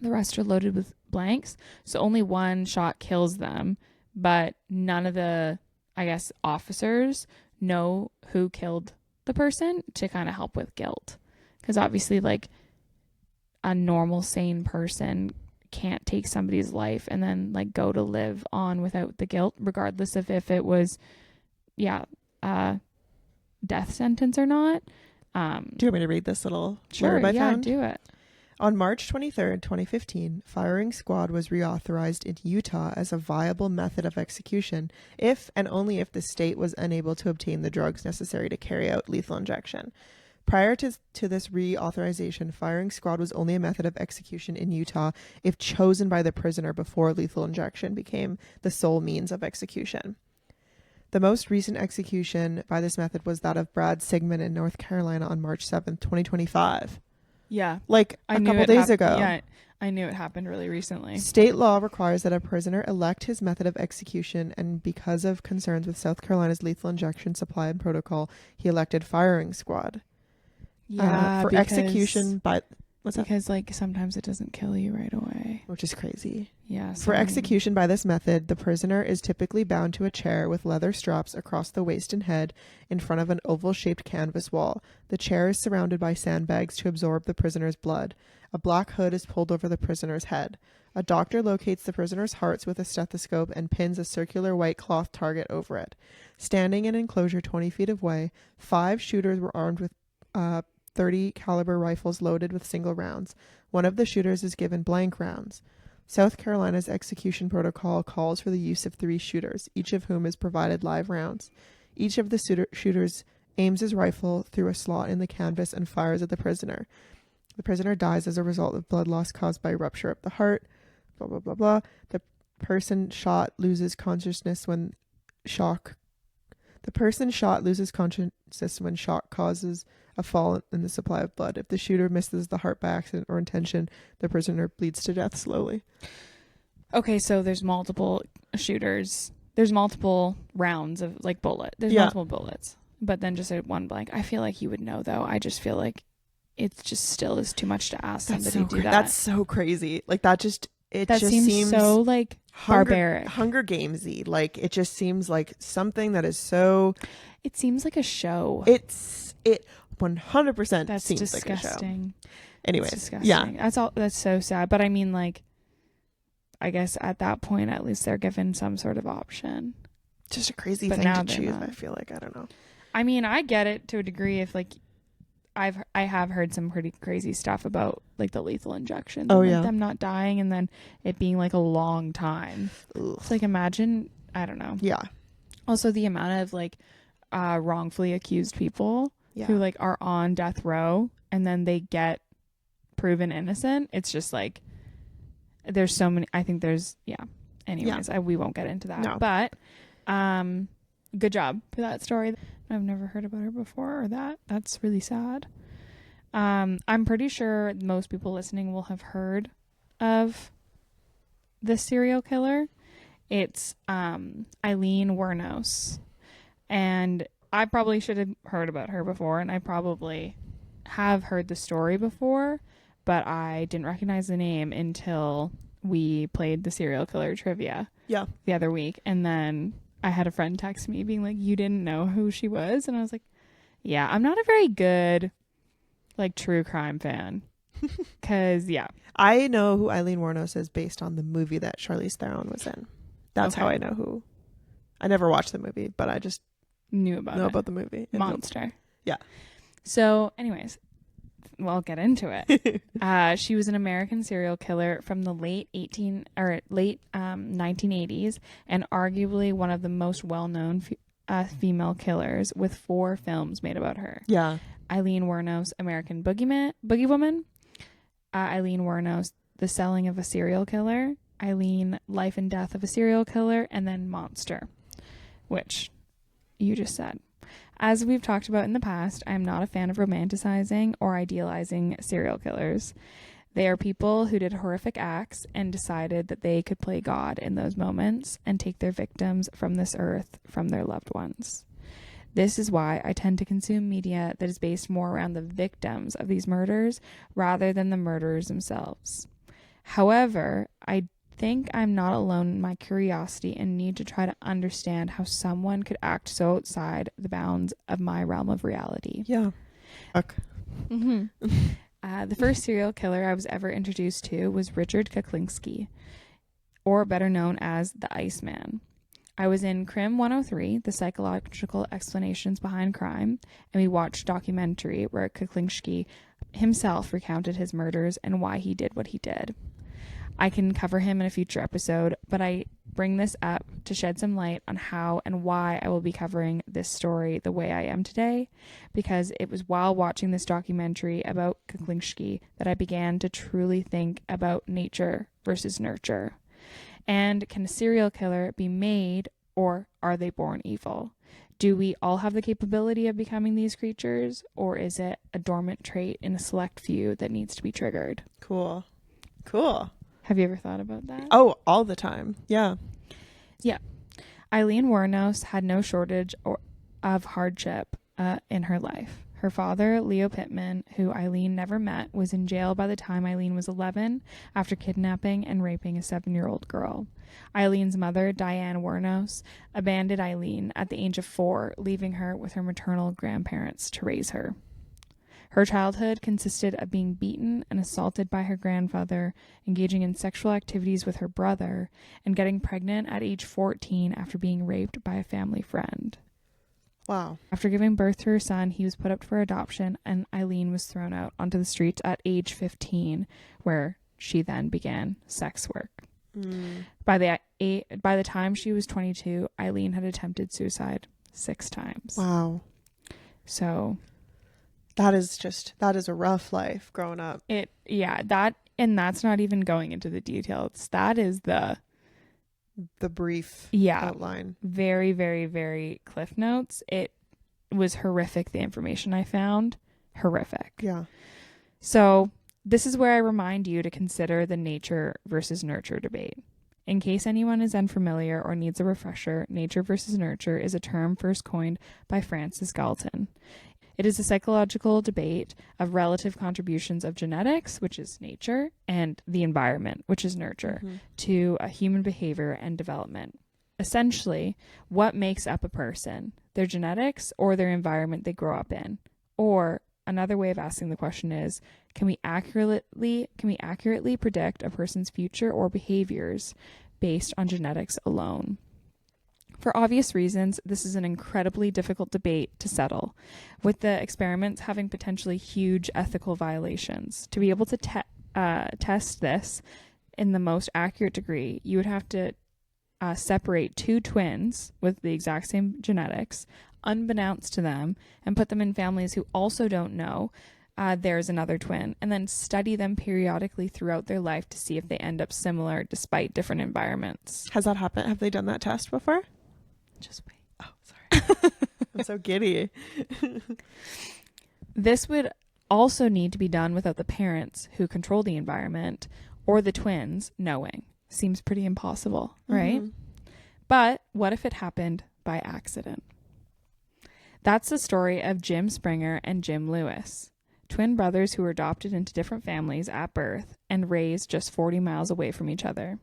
The rest are loaded with blanks, so only one shot kills them, but none of the, I guess, officers know who killed the person to kind of help with guilt. Because obviously, like, a normal, sane person can't take somebody's life and then, like, go to live on without the guilt, regardless of if it was, death sentence or not.
Do you want me to read this little
blurb I found? Yeah, do it.
On March 23rd, 2015, firing squad was reauthorized in Utah as a viable method of execution if and only if the state was unable to obtain the drugs necessary to carry out lethal injection. Prior to this reauthorization, firing squad was only a method of execution in Utah if chosen by the prisoner before lethal injection became the sole means of execution. The most recent execution by this method was that of Brad Sigmund in North Carolina on March 7th, 2025.
Yeah.
Like a couple days ago.
Yeah, I knew it happened really recently.
State law requires that a prisoner elect his method of execution, and because of concerns with South Carolina's lethal injection supply and protocol, he elected firing squad.
Yeah,
for execution by...
Because like sometimes it doesn't kill you right away,
which is crazy.
Yeah.
For execution by this method, the prisoner is typically bound to a chair with leather straps across the waist and head in front of an oval-shaped canvas wall. The chair is surrounded by sandbags to absorb the prisoner's blood. A black hood is pulled over the prisoner's head. A doctor locates the prisoner's hearts with a stethoscope and pins a circular white cloth target over it. Standing in an enclosure 20 feet away, 5 shooters were armed with 30 caliber rifles loaded with single rounds. One of the shooters is given blank rounds. South Carolina's execution protocol calls for the use of 3 shooters, each of whom is provided live rounds. Each of the shooters aims his rifle through a slot in the canvas and fires at the prisoner. The prisoner dies as a result of blood loss caused by rupture of the heart, blah, blah, blah, blah. The person shot loses consciousness when shock causes a fall in the supply of blood. If the shooter misses the heart by accident or intention, the prisoner bleeds to death slowly.
Okay, so there's multiple shooters. There's multiple rounds of like bullet. There's multiple bullets, but then just one blank. I feel like you would know though. I just feel like it just still is too much to ask somebody to do that.
That's so crazy. Like that just seems
so like barbaric,
Hunger Gamesy. Like it just seems like something that is so.
It seems like a show.
It 100%
that's
seems
disgusting.
Like a show. Anyways,
disgusting.
Yeah,
that's all. That's so sad. But I mean, like, I guess at that point, at least they're given some sort of option.
Just a crazy thing to choose. I feel like I don't know.
I mean, I get it to a degree. If like, I have heard some pretty crazy stuff about like the lethal injections.
Oh,
and,
yeah.
Like, them not dying and then it being like a long time.
Ugh.
It's like imagine. I don't know.
Yeah.
Also, the amount of like wrongfully accused people.
Yeah.
Who like are on death row and then they get proven innocent. It's just like there's so many. I think there's Anyways, we won't get into that. No. But good job for that story. I've never heard about her before, or that's really sad. I'm pretty sure most people listening will have heard of this serial killer. It's Aileen Wuornos. And I probably should have heard about her before, and I probably have heard the story before, but I didn't recognize the name until we played the serial killer trivia the other week. And then I had a friend text me being like, you didn't know who she was? And I was like, yeah, I'm not a very good like true crime fan. Because,
I know who Aileen Wuornos is based on the movie that Charlize Theron was in. That's how I know who. I never watched the movie, but I just
know about
the movie.
Monster.
Yeah.
So, anyways, I'll get into it. She was an American serial killer from the late 1980s, and arguably one of the most well-known female killers, with 4 films made about her.
Yeah.
Aileen Wuornos, American Boogie Woman. Aileen Wuornos, The Selling of a Serial Killer. Aileen, Life and Death of a Serial Killer. And then Monster, which you just said. As we've talked about in the past, I'm not a fan of romanticizing or idealizing serial killers. They are people who did horrific acts and decided that they could play God in those moments and take their victims from this earth from their loved ones. This is why I tend to consume media that is based more around the victims of these murders rather than the murderers themselves. However, I think I'm not alone in my curiosity and need to try to understand how someone could act so outside the bounds of my realm of reality.
Yeah. Okay.
Mm-hmm. The first serial killer I was ever introduced to was Richard Kuklinski, or better known as the Iceman. I was in Crim 103, the psychological explanations behind crime, and we watched a documentary where Kuklinski himself recounted his murders and why he did what he did. I can cover him in a future episode, but I bring this up to shed some light on how and why I will be covering this story the way I am today, because it was while watching this documentary about Kuklinski that I began to truly think about nature versus nurture. And can a serial killer be made, or are they born evil? Do we all have the capability of becoming these creatures, or is it a dormant trait in a select few that needs to be triggered?
Cool.
Have you ever thought about that?
Oh, all the time. Yeah.
Yeah. Aileen Wuornos had no shortage of hardship in her life. Her father, Leo Pittman, who Aileen never met, was in jail by the time Aileen was 11 after kidnapping and raping a 7-year-old girl. Eileen's mother, Diane Wuornos, abandoned Aileen at the age of 4, leaving her with her maternal grandparents to raise her. Her childhood consisted of being beaten and assaulted by her grandfather, engaging in sexual activities with her brother, and getting pregnant at age 14 after being raped by a family friend.
Wow.
After giving birth to her son, he was put up for adoption, and Aileen was thrown out onto the streets at age 15, where she then began sex work. By the time she was 22, Aileen had attempted suicide 6 times.
Wow.
So
that is a rough life growing up.
That's not even going into the details. That is the
brief outline.
Very, very, very cliff notes. It was horrific, the information I found. Horrific.
Yeah.
So this is where I remind you to consider the nature versus nurture debate. In case anyone is unfamiliar or needs a refresher, nature versus nurture is a term first coined by Francis Galton. It is a psychological debate of relative contributions of genetics, which is nature, and the environment, which is nurture, to a human behavior and development. Essentially, what makes up a person? Their genetics or their environment they grow up in? Or another way of asking the question is, can we accurately predict a person's future or behaviors based on genetics alone? For obvious reasons, this is an incredibly difficult debate to settle, with the experiments having potentially huge ethical violations. To be able to test this in the most accurate degree, you would have to separate 2 twins with the exact same genetics, unbeknownst to them, and put them in families who also don't know there's another twin, and then study them periodically throughout their life to see if they end up similar despite different environments.
Has that happened? Have they done that test before?
Just wait.
Oh, sorry. I'm so giddy.
This would also need to be done without the parents who control the environment or the twins knowing. Seems pretty impossible, right? But what if it happened by accident? That's the story of Jim Springer and Jim Lewis, twin brothers who were adopted into different families at birth and raised just 40 miles away from each other.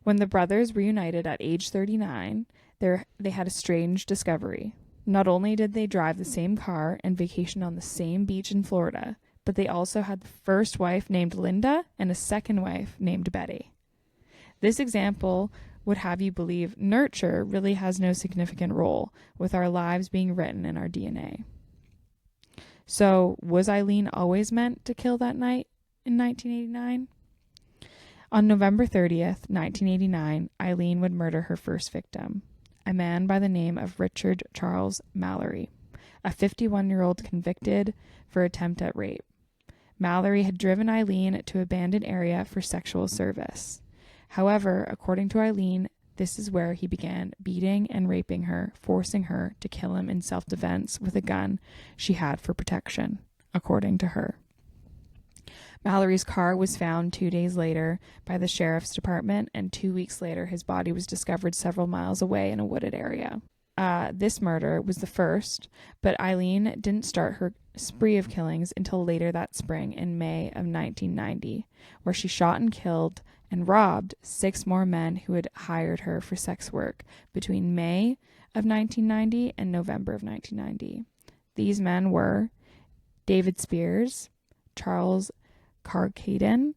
When the brothers reunited at age 39, they had a strange discovery. Not only did they drive the same car and vacation on the same beach in Florida, but they also had the first wife named Linda and a second wife named Betty. This example would have you believe nurture really has no significant role, with our lives being written in our DNA. So, was Eileen always meant to kill that night in 1989? On November 30th, 1989, Eileen would murder her first victim, a man by the name of Richard Charles Mallory, a 51-year-old convicted for attempt at rape. Mallory had driven Eileen to an abandoned area for sexual service. However, according to Eileen, this is where he began beating and raping her, forcing her to kill him in self-defense with a gun she had for protection, according to her. Mallory's car was found 2 days later by the sheriff's department, and 2 weeks later his body was discovered several miles away in a wooded area. This murder was the first, but Eileen didn't start her spree of killings until later that spring in May of 1990, where she shot and killed and robbed 6 more men who had hired her for sex work between May of 1990 and November of 1990. These men were David Spears, Charles Carcaden,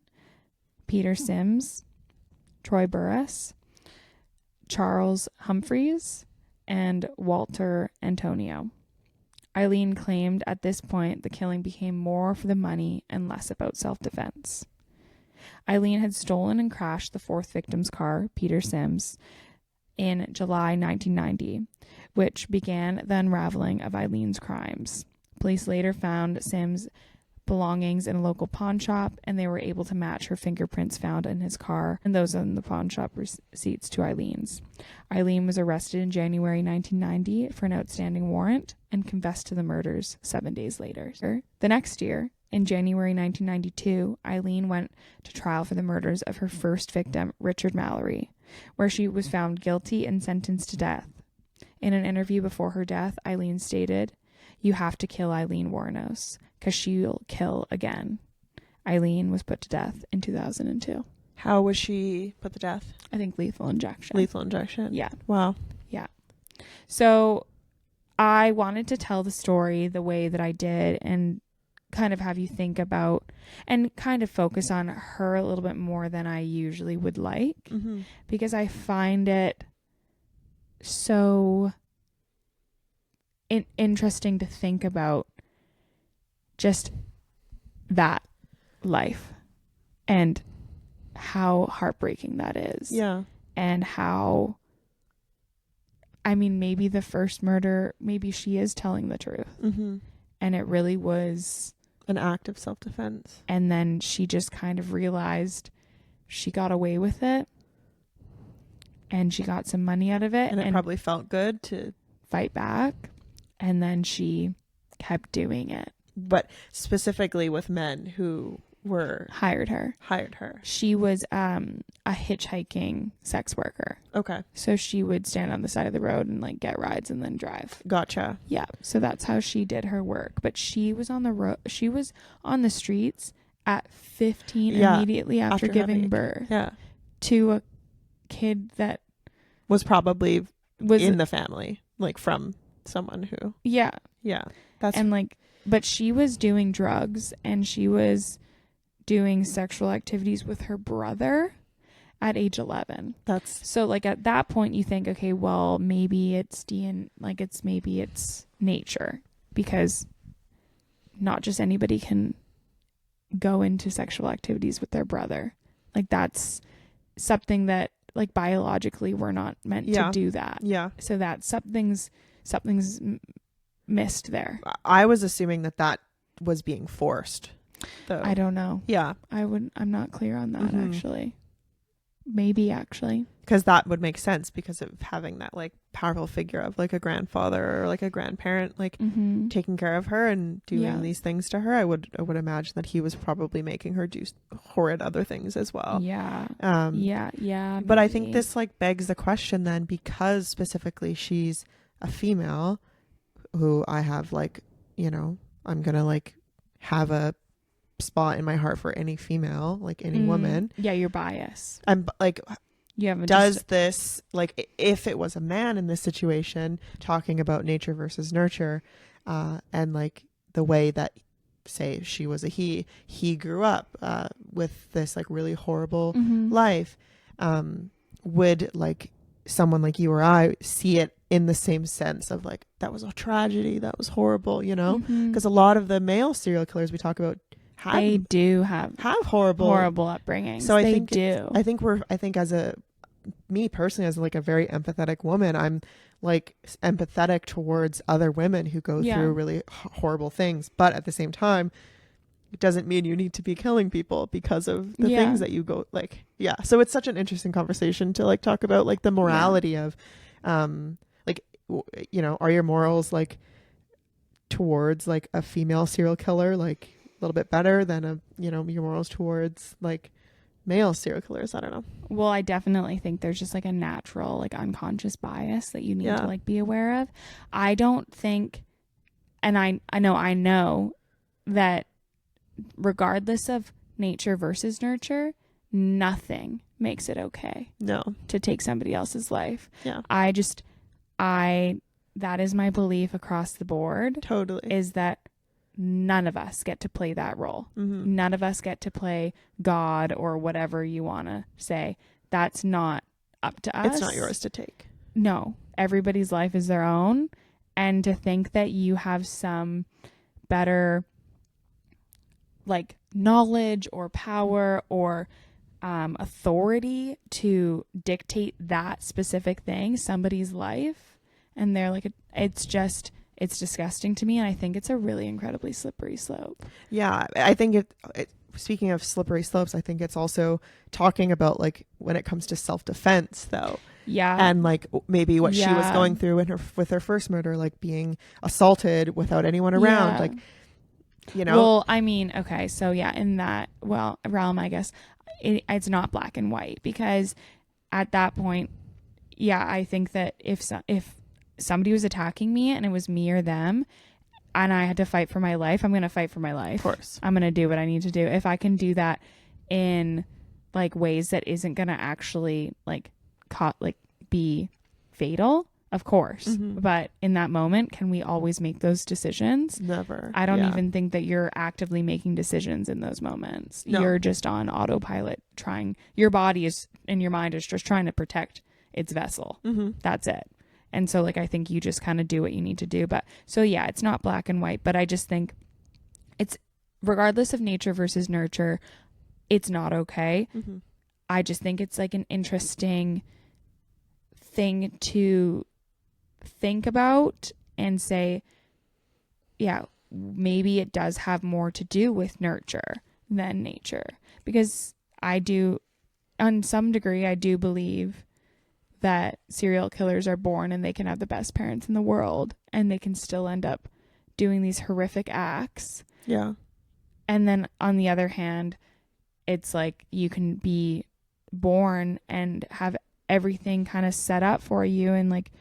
Peter Sims, Troy Burress, Charles Humphreys, and Walter Antonio. Eileen claimed at this point the killing became more for the money and less about self-defense. Eileen had stolen and crashed the 4th victim's car, Peter Sims, in July 1990, which began the unraveling of Eileen's crimes. Police later found Sims' belongings in a local pawn shop, and they were able to match her fingerprints found in his car and those in the pawn shop receipts to Eileen's. Eileen was arrested in January 1990 for an outstanding warrant and confessed to the murders 7 days later. The next year, in January 1992, Eileen went to trial for the murders of her first victim, Richard Mallory, where she was found guilty and sentenced to death. In an interview before her death, Eileen stated, "You have to kill Eileen Wuornos, because she'll kill again." Eileen was put to death in 2002.
How was she put to death?
I think lethal injection.
Lethal injection?
Yeah.
Wow.
Yeah. So I wanted to tell the story the way that I did and kind of have you think about and kind of focus on her a little bit more than I usually would like, because I find it so interesting to think about just that life and how heartbreaking that is.
Yeah.
And how, I mean, maybe the first murder, maybe she is telling the truth. And it really was
an act of self-defense.
And then she just kind of realized she got away with it. And she got some money out of it.
And it probably felt good to
fight back. And then she kept doing it.
But specifically with men who were
hired her. She was a hitchhiking sex worker.
Okay.
So she would stand on the side of the road and like get rides and then drive.
Gotcha.
Yeah. So that's how she did her work. But she was on the road. She was on the streets at 15 immediately after giving birth.
Yeah.
To a kid that
was probably in the family, like from someone who.
Yeah.
Yeah. That's
and like, but she was doing drugs and she was doing sexual activities with her brother at age 11.
That's
so like at that point you think, okay, well maybe it's maybe it's nature, because not just anybody can go into sexual activities with their brother. Like that's something that like biologically we're not meant to do that.
Yeah.
So that something's missed there.
I was assuming that was being forced, though.
I don't know.
Yeah.
I'm not clear on that, actually. Maybe, actually.
Because that would make sense because of having that like powerful figure of like a grandfather or like a grandparent like taking care of her and doing these things to her. I would imagine that he was probably making her do horrid other things as well.
Yeah.
Yeah. But I think this like begs the question then, because specifically she's a female who I have like, you know, I'm gonna like have a spot in my heart for any female, like any woman.
Yeah, you're biased.
I'm like,
does
this, like, if it was a man in this situation talking about nature versus nurture, and like the way that, say, she was a he grew up with this like really horrible life, would like someone like you or I see it in the same sense of like, that was a tragedy, that was horrible, you know? Because a lot of the male serial killers we talk about
they do have
horrible
upbringings.
So I think as me personally, as like a very empathetic woman, I'm like empathetic towards other women who go through really horrible things. But at the same time, it doesn't mean you need to be killing people because of the things that you go like. Yeah. So it's such an interesting conversation to like talk about like the morality of, like, you know, are your morals like towards like a female serial killer like a little bit better than your morals towards like male serial killers? I don't know.
Well, I definitely think there's just like a natural like unconscious bias that you need to like be aware of. I don't think, and I know that regardless of nature versus nurture, nothing makes it okay to take somebody else's life. That is my belief across the board.
Totally.
Is that none of us get to play that role. None of us get to play God or whatever you want to say. That's not up to us.
It's not yours to take.
No. Everybody's life is their own. And to think that you have some better like knowledge or power or authority to dictate that specific thing, somebody's life, and they're like, it's disgusting to me, and I think it's a really incredibly slippery slope.
Yeah, I think speaking of slippery slopes, I think it's also talking about like when it comes to self-defense though.
Yeah.
And like maybe what she was going through with her first murder, like being assaulted without anyone around, like, you know.
Well, I mean, okay, so in that realm, I guess it's not black and white, because at that point, I think that if somebody was attacking me and it was me or them and I had to fight for my life, I'm going to fight for my life.
Of course.
I'm going to do what I need to do. If I can do that in like ways that isn't going to actually like be fatal, of course. But in that moment, can we always make those decisions?
Never.
I don't even think that you're actively making decisions in those moments. No. You're just on autopilot your body is and your mind is just trying to protect its vessel. That's it. And so like I think you just kind of do what you need to do. But so it's not black and white, but I just think it's regardless of nature versus nurture, it's not okay. I just think it's like an interesting thing to think about and say, maybe it does have more to do with nurture than nature, because on some degree I do believe that serial killers are born and they can have the best parents in the world and they can still end up doing these horrific acts.
Yeah.
And then on the other hand, it's like you can be born and have everything kind of set up for you and like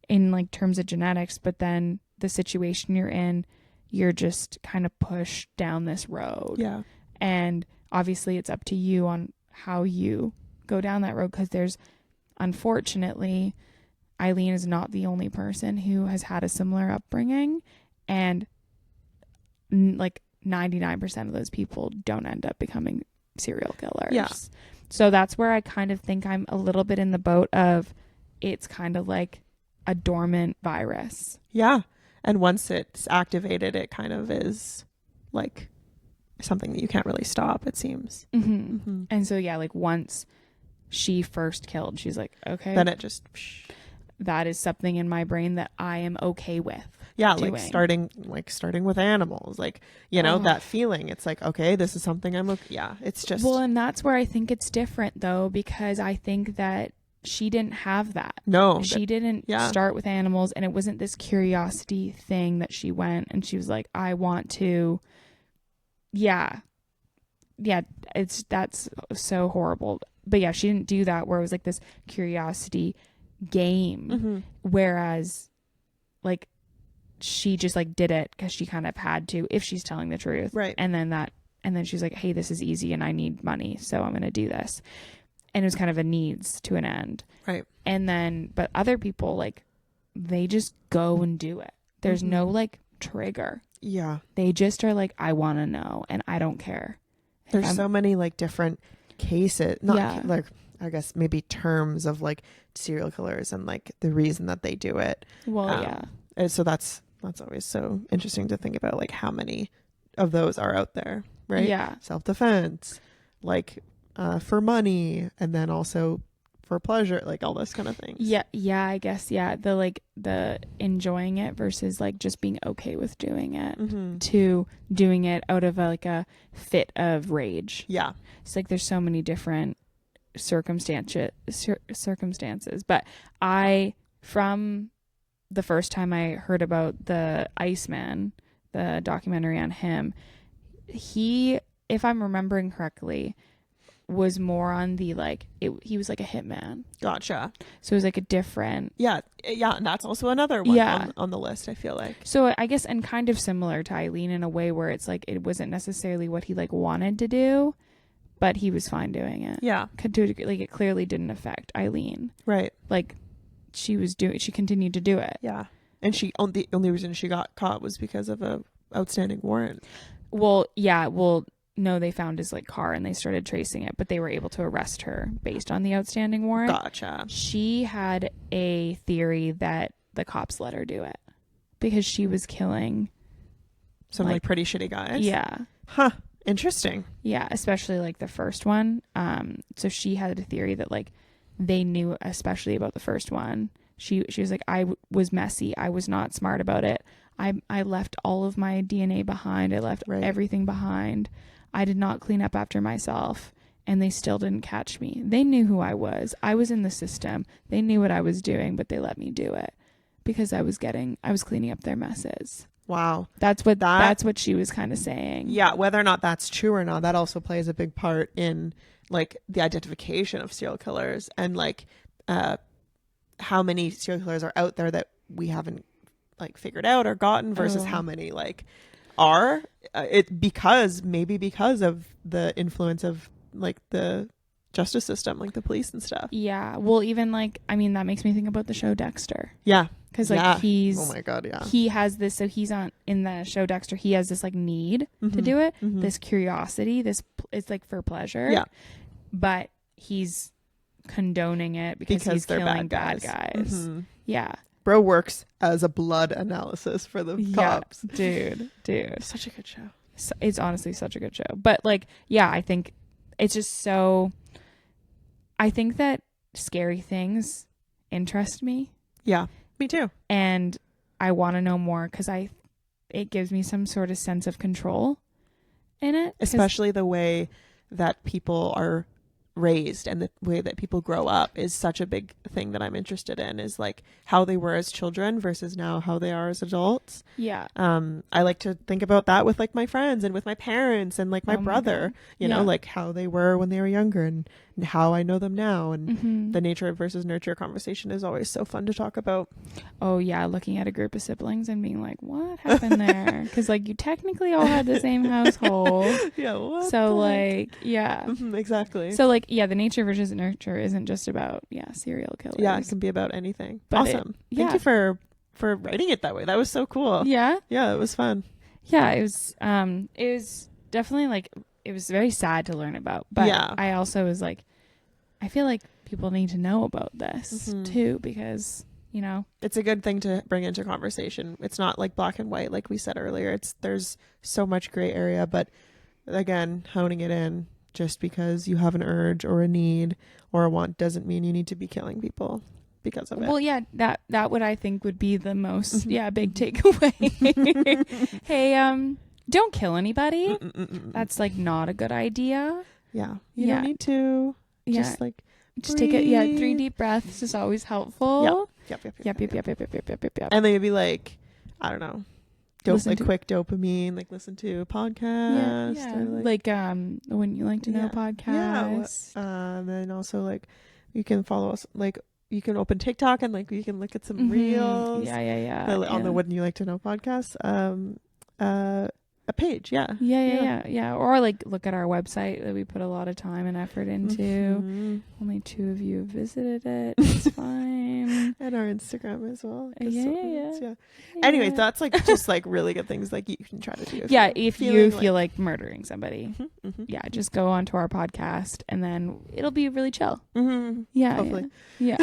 in like terms of genetics, but then the situation you're in, you're just kind of pushed down this road.
Yeah.
And obviously it's up to you on how you go down that road, because unfortunately, Eileen is not the only person who has had a similar upbringing, and like 99% of those people don't end up becoming serial killers.
Yeah.
So that's where I kind of think I'm a little bit in the boat of it's kind of like a dormant virus.
Yeah. And once it's activated, it kind of is like something that you can't really stop, it seems.
And so, like once she first killed, she's like, okay.
Then it just...
That is something in my brain that I am okay with.
Yeah, doing. like starting with animals, like, you know, that feeling. It's like, okay, this is something I'm okay. Yeah, it's just.
Well, and that's where I think it's different though, because I think that she didn't have that.
No,
she didn't start with animals, and it wasn't this curiosity thing that she went and she was like, I want to. Yeah, that's so horrible. But yeah, she didn't do that where it was like this curiosity game, whereas like she just like did it because she kind of had to, if she's telling the truth,
right?
And then she's like, hey, this is easy and I need money, so I'm gonna do this. And it was kind of a needs to an end,
right?
And then but other people, like, they just go and do it. There's no like trigger.
Yeah,
they just are like, I want to know and I don't care.
There's so many like different cases, not like, I guess maybe terms of like serial killers and like the reason that they do it.
Well,
and so that's always so interesting to think about, like how many of those are out there, right?
Yeah.
Self-defense, like for money, and then also for pleasure, like all this kind of things.
Yeah, I guess, the enjoying it versus like just being okay with doing it, to doing it out of a fit of rage.
Yeah.
It's like there's so many different circumstances, but from the first time I heard about the Iceman, the documentary on him, he, if I'm remembering correctly, was more on the he was like a hitman.
Gotcha.
So it was like a different.
Yeah, and that's also another one on the list, I feel like.
So I guess, and kind of similar to Eileen in a way where it's like it wasn't necessarily what he like wanted to do, but he was fine doing it.
Yeah.
Like it clearly didn't affect Eileen.
Right.
Like she continued to do it.
Yeah. And the only reason she got caught was because of a outstanding warrant.
Well, yeah. Well, no, they found his like car and they started tracing it, but they were able to arrest her based on the outstanding warrant.
Gotcha.
She had a theory that the cops let her do it because she was killing
some like pretty shitty guys.
Yeah.
Huh. Interesting.
Yeah, especially like the first one. So she had a theory that like they knew especially about the first one. She was like, I was messy. I was not smart about it. I left all of my DNA behind. I left everything behind. I did not clean up after myself, and they still didn't catch me. They knew who I was. I was in the system. They knew what I was doing, but they let me do it because I was cleaning up their messes.
Wow.
That's what she was kind of saying.
Yeah, whether or not that's true or not, that also plays a big part in like the identification of serial killers and like how many serial killers are out there that we haven't like figured out or gotten versus how many like are because of the influence of like the justice system, like the police and stuff.
Yeah. Well, even like, I mean, that makes me think about the show Dexter.
Yeah.
Because like he's,
oh my God, yeah,
he has this, so he's in the show Dexter, he has this like need to do it, this curiosity, it's like for pleasure.
Yeah.
But he's condoning it because he's killing bad guys. Yeah.
Bro works as a blood analysis for the cops.
Dude.
Such a good show.
It's honestly such a good show. But like, yeah, I think it's just so, I think that scary things interest me.
Yeah, me too.
And I want to know more because it gives me some sort of sense of control in it.
Especially the way that people are raised and the way that people grow up is such a big thing that I'm interested in, is like how they were as children versus now how they are as adults.
Yeah.
I like to think about that with like my friends and with my parents and like my brother, you know, like how they were when they were younger and how I know them now, and the nature versus nurture conversation is always so fun to talk about.
Oh yeah, looking at a group of siblings and being like, what happened there? Because like you technically all had the same household.
Yeah. What
so like yeah.
Exactly.
So like yeah, the nature versus nurture isn't just about serial killers.
Yeah, it can be about anything.
But
awesome. Thank you for writing it that way. That was so cool.
Yeah.
Yeah, it was fun.
Yeah, it was definitely like, it was very sad to learn about, but I also was like, I feel like people need to know about this too, because you know,
it's a good thing to bring into conversation. It's not like black and white like we said earlier. There's so much gray area, but again, honing it in, just because you have an urge or a need or a want doesn't mean you need to be killing people. because of it.
Well, yeah, that would I think would be the most big takeaway. Hey, don't kill anybody. That's like not a good idea.
Yeah. You don't need to. Just like
just take it. 3 deep breaths is always helpful.
Yep. And then you'd be like, I don't know, quick dopamine, like listen to a podcast.
Yeah. Or like Wouldn't You Like to Know podcast.
And then also like you can follow us, like you can open TikTok and like you can look at some reels. On the Wouldn't You Like to Know podcast. A page. Yeah.
Or like look at our website that we put a lot of time and effort into. Only 2 of you have visited it. It's fine.
And our Instagram as well. Yeah. Anyways, that's like just like really good things like you can try to do.
If you feel like murdering somebody. Just go onto our podcast and then it'll be really chill.
Hopefully.
Yeah.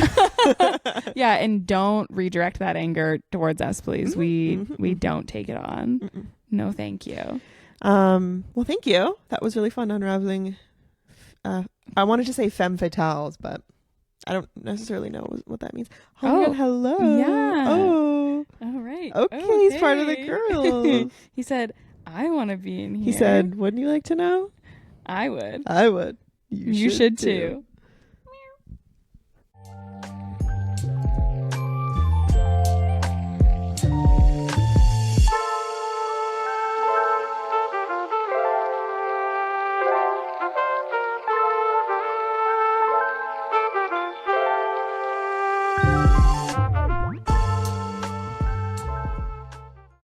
And don't redirect that anger towards us, please. We don't take it on. No, thank you.
Well, thank you. That was really fun unraveling. I wanted to say femme fatales, but I don't necessarily know what that means. Hello.
Yeah.
Oh.
All right.
Okay, he's part of the girls.
He said, I want to be in here.
He said, wouldn't you like to know?
I would.
You should too.